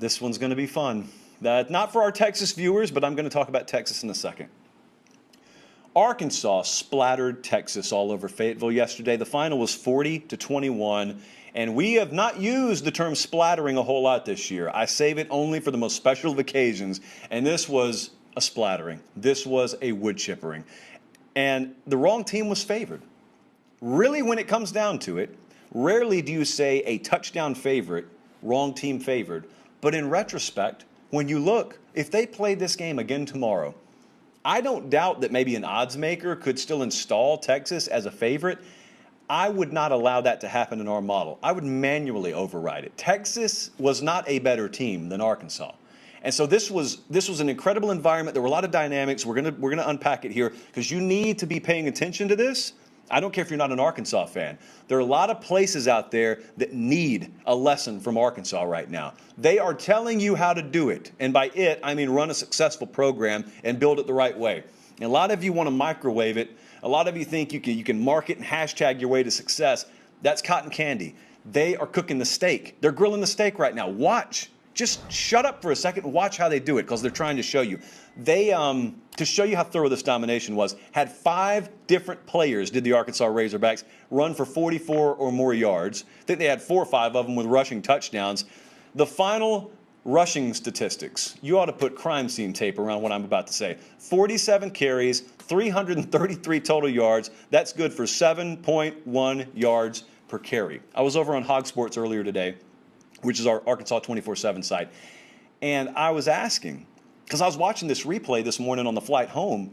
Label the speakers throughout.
Speaker 1: This one's going to be fun. Not for our Texas viewers, but I'm going to talk about Texas in a second. Arkansas splattered Texas all over Fayetteville yesterday. The final was 40-21, and we have not used the term splattering a whole lot this year. I save it only for the most special of occasions, and this was a splattering. This was a wood chippering, and the wrong team was favored. Really, when it comes down to it, rarely do you say a touchdown favorite, wrong team favored, but in retrospect, when you look, if they played this game again tomorrow, I don't doubt that maybe an odds maker could still install Texas as a favorite. I would not allow that to happen in our model. I would manually override it. Texas was not a better team than Arkansas. And so this was an incredible environment. There were a lot of dynamics. We're gonna unpack it here because you need to be paying attention to this. I don't care if you're not an Arkansas fan. There are a lot of places out there that need a lesson from Arkansas right now. They are telling you how to do it. And by it, I mean run a successful program and build it the right way. And a lot of you want to microwave it. A lot of you think you can market and hashtag your way to success. That's cotton candy. They are cooking the steak. They're grilling the steak right now. Watch. Just shut up for a second and watch how they do it because they're trying to show you. They, to show you how thorough this domination was, had 5 different players, did the Arkansas Razorbacks, run for 44 or more yards. I think they had 4 or 5 of them with rushing touchdowns. The final rushing statistics, you ought to put crime scene tape around what I'm about to say. 47 carries, 333 total yards. That's good for 7.1 yards per carry. I was over on Hog Sports earlier today, which is our Arkansas 24/7 site. And I was asking, because I was watching this replay this morning on the flight home,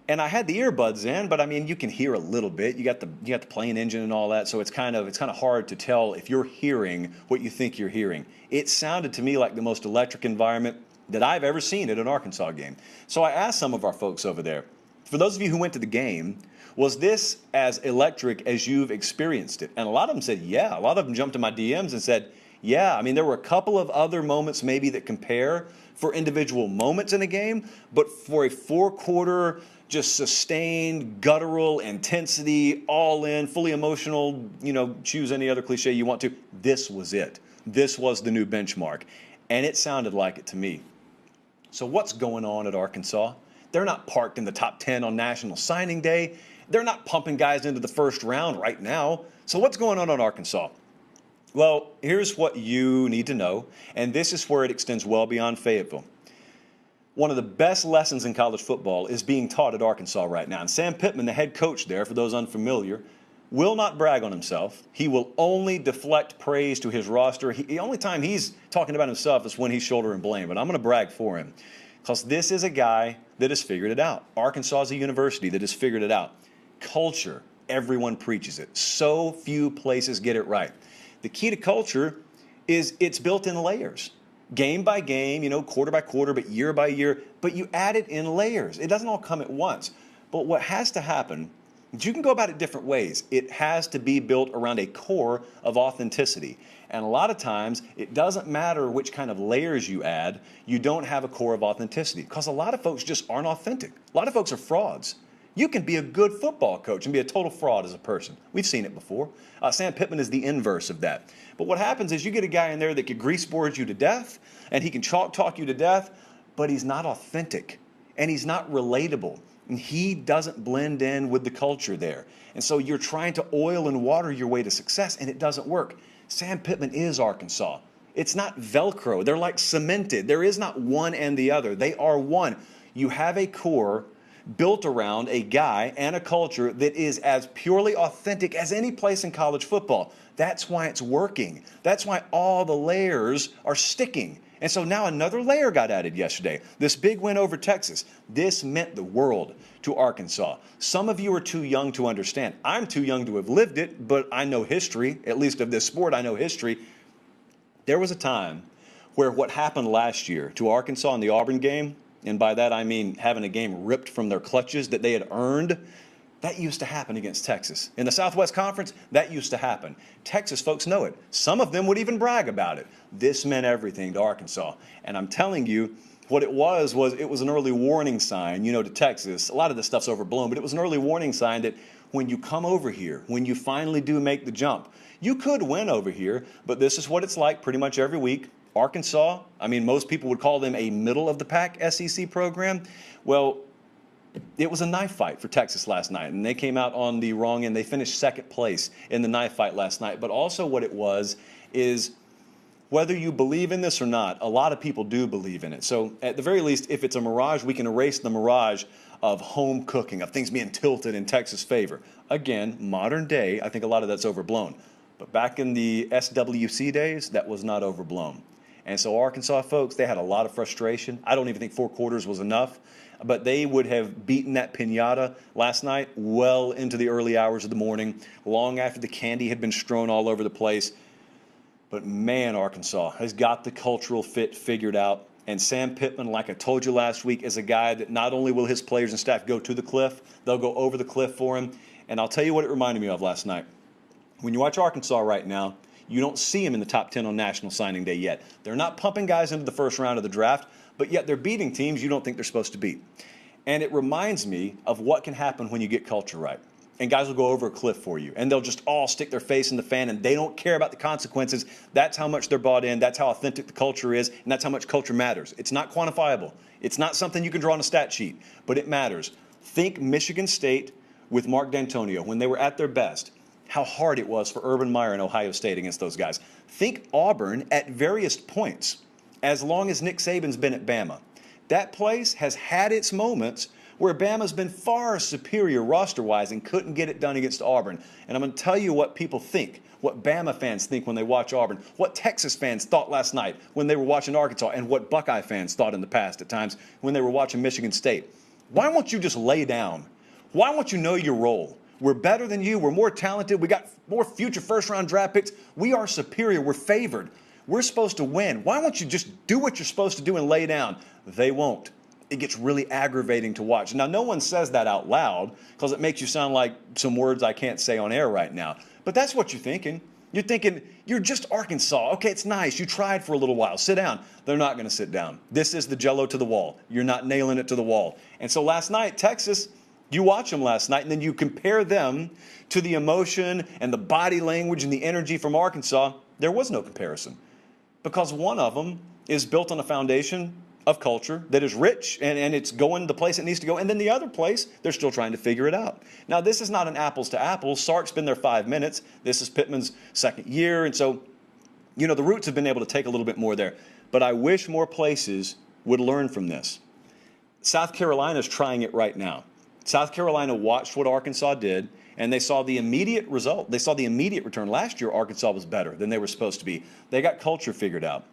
Speaker 1: and I had the earbuds in, but I mean, you can hear a little bit. You got the playing engine and all that, so it's kind of hard to tell if you're hearing what you think you're hearing. It sounded to me like the most electric environment that I've ever seen at an Arkansas game. So I asked some of our folks over there, for those of you who went to the game, was this as electric as you've experienced it? And a lot of them said, yeah. A lot of them jumped in my DMs and said, yeah. I mean, there were a couple of other moments maybe that compare for individual moments in a game, but for a 4-quarter, just sustained, guttural intensity, all in, fully emotional, choose any other cliche you want to, this was it. This was the new benchmark. And it sounded like it to me. So what's going on at Arkansas? They're not parked in the top 10 on National Signing Day. They're not pumping guys into the first round right now. So what's going on Arkansas? Well, here's what you need to know, and this is where it extends well beyond Fayetteville. One of the best lessons in college football is being taught at Arkansas right now. And Sam Pittman, the head coach there, for those unfamiliar, will not brag on himself. He will only deflect praise to his roster. The only time he's talking about himself is when he's shouldering blame, but I'm going to brag for him because this is a guy that has figured it out. Arkansas is a university that has figured it out. Culture, everyone preaches it. So few places get it right. The key to culture is it's built in layers. Game by game, quarter by quarter, but year by year, but you add it in layers. It doesn't all come at once. But what has to happen, you can go about it different ways. It has to be built around a core of authenticity. And a lot of times, it doesn't matter which kind of layers you add, you don't have a core of authenticity because a lot of folks just aren't authentic. A lot of folks are frauds. You can be a good football coach and be a total fraud as a person. We've seen it before. Sam Pittman is the inverse of that. But what happens is you get a guy in there that could greaseboard you to death, and he can chalk talk you to death, but he's not authentic, and he's not relatable, and he doesn't blend in with the culture there. And so you're trying to oil and water your way to success, and it doesn't work. Sam Pittman is Arkansas. It's not Velcro. They're like cemented. There is not one and the other. They are one. You have a core built around a guy and a culture that is as purely authentic as any place in college football. That's why it's working. That's why all the layers are sticking. And so now another layer got added yesterday. This big win over Texas. This meant the world to Arkansas. Some of you are too young to understand. I'm too young to have lived it, but I know history, at least of this sport, I know history. There was a time where what happened last year to Arkansas in the Auburn game, and by that I mean having a game ripped from their clutches that they had earned, that used to happen against Texas. In the Southwest Conference, that used to happen. Texas folks know it. Some of them would even brag about it. This meant everything to Arkansas. And I'm telling you, what it was an early warning sign, to Texas. A lot of this stuff's overblown, but it was an early warning sign that when you come over here, when you finally do make the jump, you could win over here, but this is what it's like pretty much every week. Arkansas, I mean, most people would call them a middle-of-the-pack SEC program. Well, it was a knife fight for Texas last night, and they came out on the wrong end. They finished second place in the knife fight last night. But also what it was is, whether you believe in this or not, a lot of people do believe in it. So at the very least, if it's a mirage, we can erase the mirage of home cooking, of things being tilted in Texas' favor. Again, modern day, I think a lot of that's overblown. But back in the SWC days, that was not overblown. And so Arkansas folks, they had a lot of frustration. I don't even think 4 quarters was enough, but they would have beaten that piñata last night well into the early hours of the morning, long after the candy had been strewn all over the place. But man, Arkansas has got the cultural fit figured out. And Sam Pittman, like I told you last week, is a guy that not only will his players and staff go to the cliff, they'll go over the cliff for him. And I'll tell you what it reminded me of last night. When you watch Arkansas right now, you don't see them in the top 10 on National Signing Day yet. They're not pumping guys into the first round of the draft, but yet they're beating teams you don't think they're supposed to beat. And it reminds me of what can happen when you get culture right. And guys will go over a cliff for you, and they'll just all stick their face in the fan, and they don't care about the consequences. That's how much they're bought in. That's how authentic the culture is, and that's how much culture matters. It's not quantifiable. It's not something you can draw on a stat sheet, but it matters. Think Michigan State with Mark D'Antonio when they were at their best, how hard it was for Urban Meyer and Ohio State against those guys. Think Auburn at various points, as long as Nick Saban's been at Bama. That place has had its moments where Bama's been far superior roster-wise and couldn't get it done against Auburn. And I'm going to tell you what people think, what Bama fans think when they watch Auburn, what Texas fans thought last night when they were watching Arkansas, and what Buckeye fans thought in the past at times when they were watching Michigan State. Why won't you just lay down? Why won't you know your role? We're better than you. We're more talented. We got more future first-round draft picks. We are superior. We're favored. We're supposed to win. Why won't you just do what you're supposed to do and lay down? They won't. It gets really aggravating to watch. Now, no one says that out loud because it makes you sound like some words I can't say on air right now. But that's what you're thinking. You're thinking, you're just Arkansas. Okay, it's nice. You tried for a little while. Sit down. They're not going to sit down. This is the Jell-O to the wall. You're not nailing it to the wall. And so last night, Texas, you watch them last night, and then you compare them to the emotion and the body language and the energy from Arkansas. There was no comparison because one of them is built on a foundation of culture that is rich and it's going the place it needs to go. And then the other place, they're still trying to figure it out. Now, this is not an apples to apples. Sark's been there 5 minutes. This is Pittman's second year. And so, you know, the Roots have been able to take a little bit more there. But I wish more places would learn from this. South Carolina's trying it right now. South Carolina watched what Arkansas did, and they saw the immediate result. They saw the immediate return. Last year, Arkansas was better than they were supposed to be. They got culture figured out.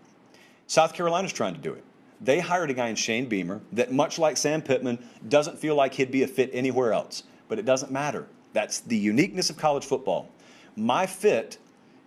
Speaker 1: South Carolina's trying to do it. They hired a guy in Shane Beamer that, much like Sam Pittman, doesn't feel like he'd be a fit anywhere else. But it doesn't matter. That's the uniqueness of college football. My fit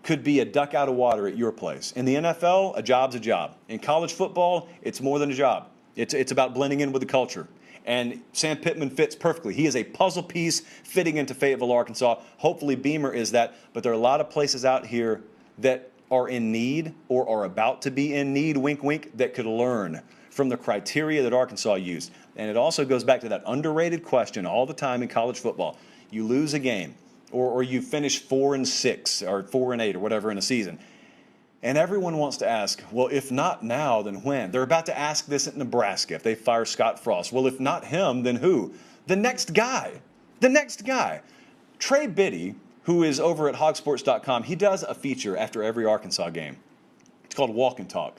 Speaker 1: could be a duck out of water at your place. In the NFL, a job's a job. In college football, it's more than a job. It's about blending in with the culture. And Sam Pittman fits perfectly. He is a puzzle piece fitting into Fayetteville, Arkansas. Hopefully Beamer is that. But there are a lot of places out here that are in need or are about to be in need, wink, wink, that could learn from the criteria that Arkansas used. And it also goes back to that underrated question all the time in college football. You lose a game or you finish 4-6 or 4-8 or whatever in a season. And everyone wants to ask, well, if not now, then when? They're about to ask this at Nebraska if they fire Scott Frost. Well, if not him, then who? The next guy. The next guy. Trey Biddy, who is over at hogsports.com, he does a feature after every Arkansas game. It's called Walk and Talk.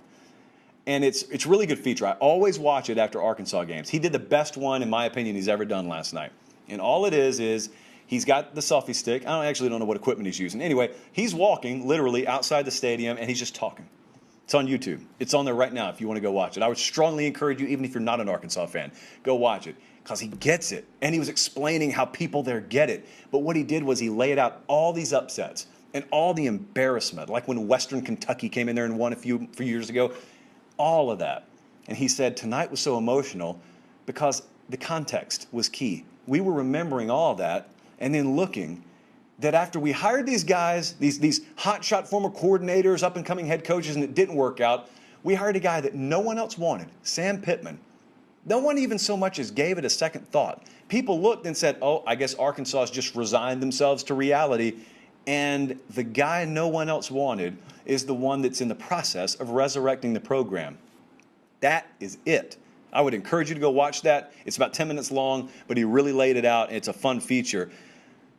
Speaker 1: And it's a really good feature. I always watch it after Arkansas games. He did the best one, in my opinion, he's ever done last night. And all it is he's got the selfie stick. I actually don't know what equipment he's using. Anyway, he's walking literally outside the stadium, and he's just talking. It's on YouTube. It's on there right now if you want to go watch it. I would strongly encourage you, even if you're not an Arkansas fan, go watch it because he gets it. And he was explaining how people there get it. But what he did was he laid out all these upsets and all the embarrassment, like when Western Kentucky came in there and won a few years ago, all of that. And he said tonight was so emotional because the context was key. We were remembering all that and then looking that after we hired these guys, these hotshot former coordinators, up-and-coming head coaches, and it didn't work out, we hired a guy that no one else wanted, Sam Pittman. No one even so much as gave it a second thought. People looked and said, oh, I guess Arkansas has just resigned themselves to reality. And the guy no one else wanted is the one that's in the process of resurrecting the program. That is it. I would encourage you to go watch that. It's about 10 minutes long, but he really laid it out. It's a fun feature.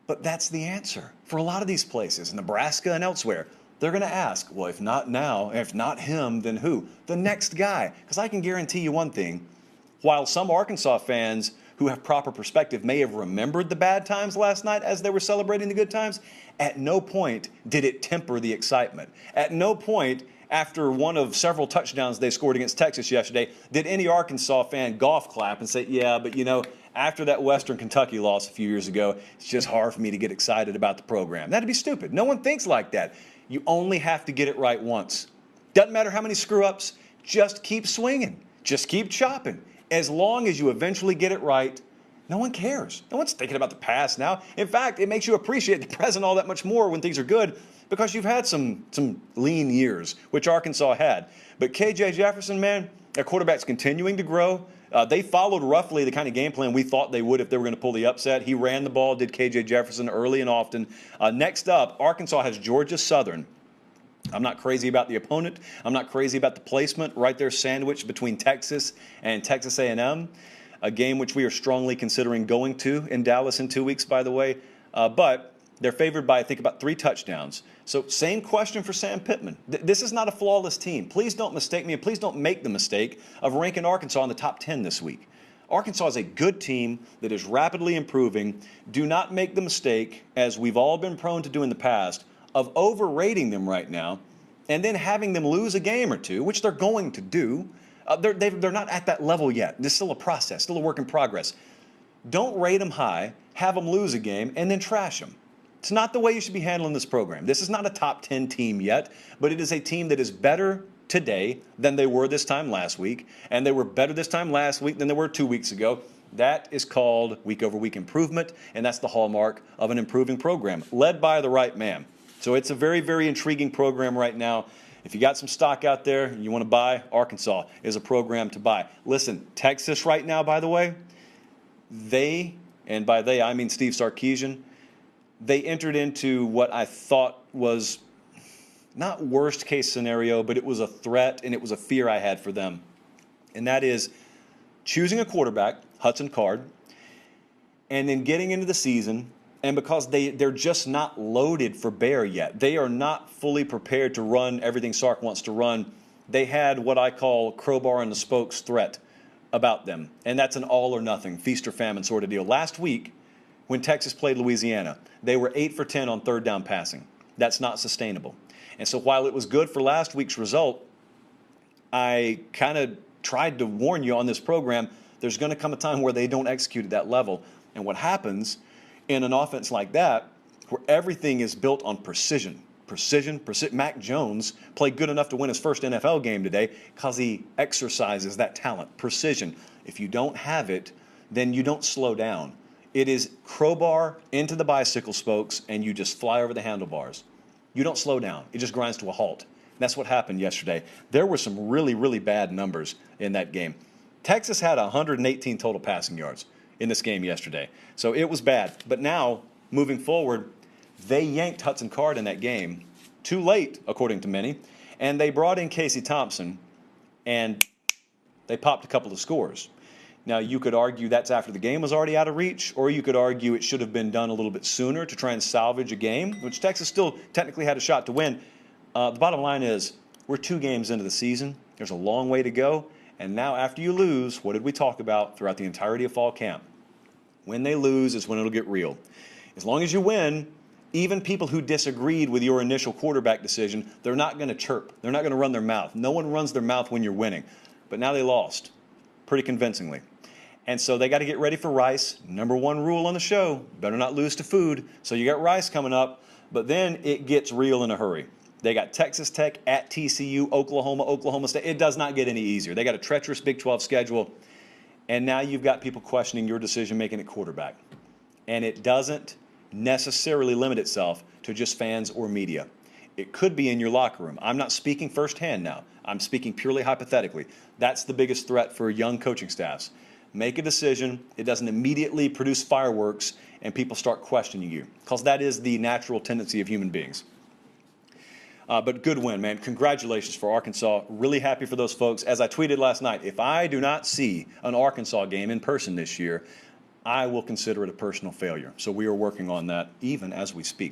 Speaker 1: But that's the answer for a lot of these places, Nebraska and elsewhere. They're going to ask, well, if not now, if not him, then who? The next guy. Because I can guarantee you one thing. While some Arkansas fans who have proper perspective may have remembered the bad times last night as they were celebrating the good times, at no point did it temper the excitement. At no point, after one of several touchdowns they scored against Texas yesterday, did any Arkansas fan golf clap and say, yeah, but after that Western Kentucky loss a few years ago, it's just hard for me to get excited about the program. That'd be stupid. No one thinks like that. You only have to get it right once. Doesn't matter how many screw-ups, just keep swinging. Just keep chopping. As long as you eventually get it right, no one cares. No one's thinking about the past now. In fact, it makes you appreciate the present all that much more when things are good because you've had some lean years, which Arkansas had. But KJ Jefferson, man, their quarterback's continuing to grow. They followed roughly the kind of game plan we thought they would if they were going to pull the upset. He ran the ball, did KJ Jefferson early and often. Next up, Arkansas has Georgia Southern. I'm not crazy about the opponent. I'm not crazy about the placement right there sandwiched between Texas and Texas A&M, a game which we are strongly considering going to in Dallas in 2 weeks, by the way. But they're favored by, I think, about 3 touchdowns. So same question for Sam Pittman. This is not a flawless team. Please don't mistake me, and please don't make the mistake of ranking Arkansas in the top 10 this week. Arkansas is a good team that is rapidly improving. Do not make the mistake, as we've all been prone to do in the past, of overrating them right now and then having them lose a game or two, which they're going to do. They're not at that level yet. This is still a process, still a work in progress. Don't rate them high, have them lose a game, and then trash them. It's not the way you should be handling this program. This is not a top 10 team yet, but it is a team that is better today than they were this time last week, and they were better this time last week than they were 2 weeks ago. That is called week-over-week improvement, and that's the hallmark of an improving program, led by the right man. So it's a very, very intriguing program right now. If you got some stock out there and you want to buy, Arkansas is a program to buy. Listen, Texas right now, by the way, and by they I mean Steve Sarkisian, they entered into what I thought was not worst case scenario, but it was a threat and it was a fear I had for them. And that is choosing a quarterback, Hudson Card, and then getting into the season. And because they're just not loaded for bear yet. They are not fully prepared to run everything Sark wants to run. They had what I call crowbar and the spokes threat about them. And that's an all or nothing, feast or famine sort of deal. Last week, when Texas played Louisiana, they were 8 for 10 on third down passing. That's not sustainable. And so while it was good for last week's result, I kind of tried to warn you on this program, there's going to come a time where they don't execute at that level. And what happens in an offense like that, where everything is built on precision. Mac Jones played good enough to win his first NFL game today because he exercises that talent, precision. If you don't have it, then you don't slow down. It is crowbar into the bicycle spokes, and you just fly over the handlebars. You don't slow down. It just grinds to a halt. And that's what happened yesterday. There were some really, really bad numbers in that game. Texas had 118 total passing yards in this game yesterday. So it was bad. But now, moving forward, they yanked Hudson Card in that game too late, according to many, and they brought in Casey Thompson, and they popped a couple of scores. Now, you could argue that's after the game was already out of reach, or you could argue it should have been done a little bit sooner to try and salvage a game, which Texas still technically had a shot to win. The bottom line is we're 2 games into the season. There's a long way to go. And now after you lose, what did we talk about throughout the entirety of fall camp? When they lose is when it'll get real. As long as you win, even people who disagreed with your initial quarterback decision, they're not going to chirp. They're not going to run their mouth. No one runs their mouth when you're winning. But now they lost pretty convincingly. And so they got to get ready for Rice. Number 1 rule on the show, better not lose to food. So you got Rice coming up, but then it gets real in a hurry. They got Texas Tech at TCU, Oklahoma State. It does not get any easier. They got a treacherous Big 12 schedule. And now you've got people questioning your decision-making at quarterback. And it doesn't necessarily limit itself to just fans or media. It could be in your locker room. I'm not speaking firsthand now. I'm speaking purely hypothetically. That's the biggest threat for young coaching staffs. make a decision, it doesn't immediately produce fireworks, and people start questioning you, because that is the natural tendency of human beings. But good win, man. Congratulations for Arkansas. Really happy for those folks. As I tweeted last night, if I do not see an Arkansas game in person this year, I will consider it a personal failure. So we are working on that even as we speak.